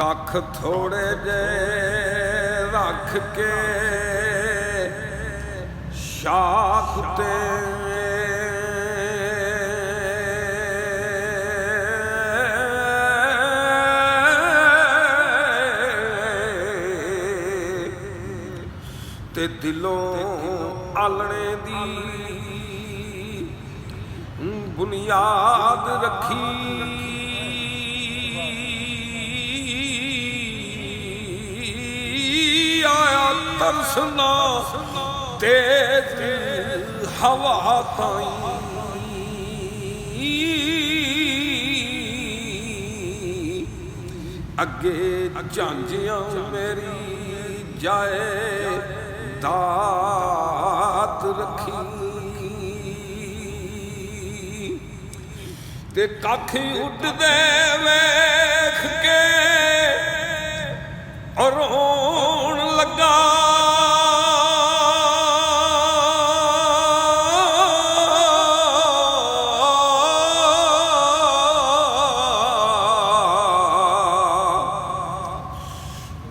ਕੱਖ ਥੋੜੇ ਜੇ ਰੱਖ ਕੇ ਸ਼ਾਖ ਤੇ ਤੇ ਦਿਲੋਂ ਆਲਣੇ ਦੀ ਬੁਨਿਆਦ ਰੱਖੀ। ਆਇਆ ਤਰਸਨਾ ਤੇਜ਼ ਹਵਾ ਤਾਈਂ ਅੱਗੇ ਝਾਂਜਿਆਂ ਮੇਰੀ ਜਾਏ ਦਾਤ ਰੱਖੀ। ਤੇ ਕੱਖ ਉੱਡਦੇ ਵੇਖ ਕੇ ਰੋਣ ਲੱਗਾ।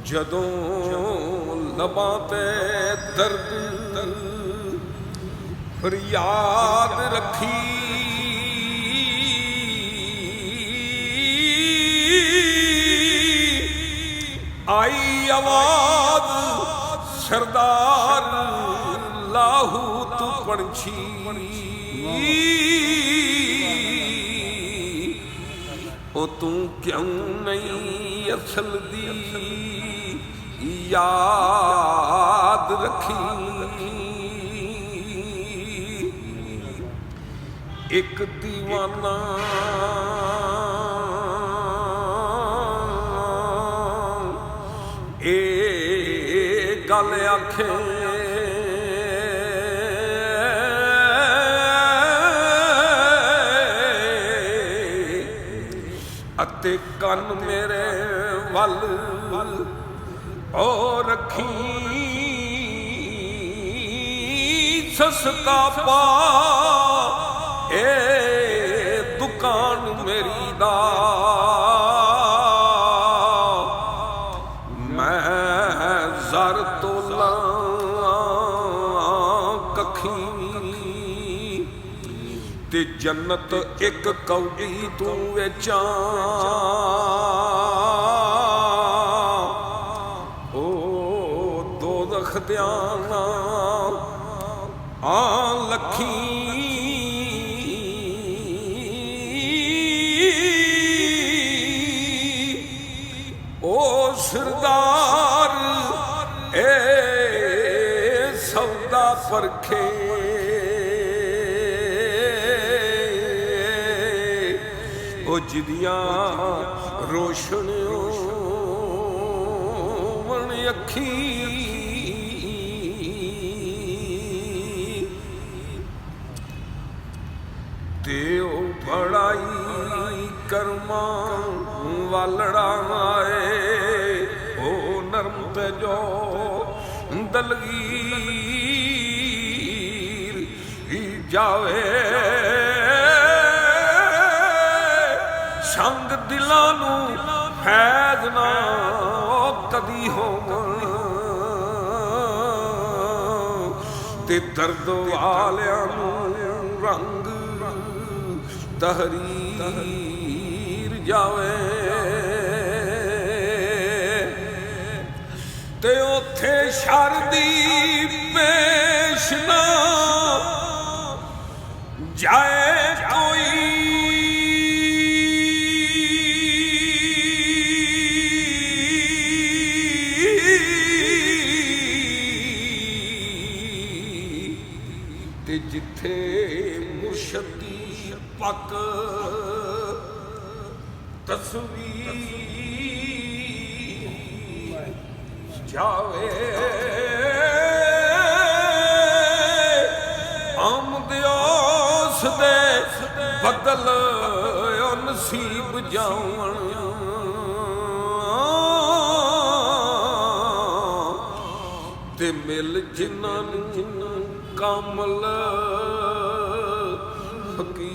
ਜਦੋਂ ਲਬਾਂ ਤੇ ਦਰਦ ਫਰਿਆਦ ਰੱਖੀ। ਆਈ ਆਵਾਜ਼ ਸਰਦਾਰ ਲਾਹੂ ਤੂੰ ਪੰਛੀ। ਉਹ ਤੂੰ ਕਿਉਂ ਨਹੀਂ ਅਸਲ ਦੀ ਯਾਦ ਰੱਖੀ। ਇੱਕ ਦੀਵਾਨਾ ਇਹ ਗੱਲ ਆਖੇ ਅਤੇ ਕੰਨ ਮੇਰੇ ਵੱਲ ਓ ਰੱਖੀ। ਸਸਤਾ ਪਾ ਇਹ ਦੁਕਾਨ ਮੇਰੀ ਦਾ ਮੈਂ ਜ਼ਰ ਤੋਲਾਂ ਕੱਖੀ। ਤੇ ਜੰਨਤ ਇੱਕ ਕੌਡੀ ਤੂੰ ਵੇਚਾਂ। ਉਹ ਦੋਜ਼ਖ ਦਿਆਂ ਲੱਖੀ। ਉਹ ਸਰਦਾਰ ਇਹ ਸੌਦਾ ਪਰਖੇ। ਉਹ ਜਿਹਦੀਆਂ ਰੋਸ਼ਨਿਓਂ ਵਣ ਅੱਖੀ। ਤੇ ਉਹ ਬੜਾਈ ਕਰਮਾਂ ਵਾਲੜਾ ਆਏ। ਉਹ ਨਰਮ ਤੇ ਜੋ ਦਲਗੀਰ ਜਾਵੇ। ਸੰਗ ਦਿਲਾਂ ਨੂੰ ਫੈਜ਼ ਨਾ ਕਦੀ ਹੋਵਣ। ਤੇ ਦਰਦ ਵਾਲਿਆਂ ਨੂੰ ਰੰਗ ਤਹਰੀਰ ਜਾਵੇ। ਤੇ ਉੱਥੇ ਸ਼ਰ ਦੀ ਪੇਸ਼ ਨਾ ਜਾਏ ਕੋਈ। ਤੇ ਜਿੱਥੇ ਮੁਰਸ਼ਦ ਦੀ ਪੱਕ ਤਸਵੀਰ ਜਾਵੇ। ਆਮਦ ਉਸ ਦੇ ਬਦਲ ਉਹ ਨਸੀਬ ਜਾਵਣ। ਤੇ ਮਿਲ ਜਿਨ੍ਹਾਂ ਨੂੰ ਕਾਮਲ ਫਕੀਰ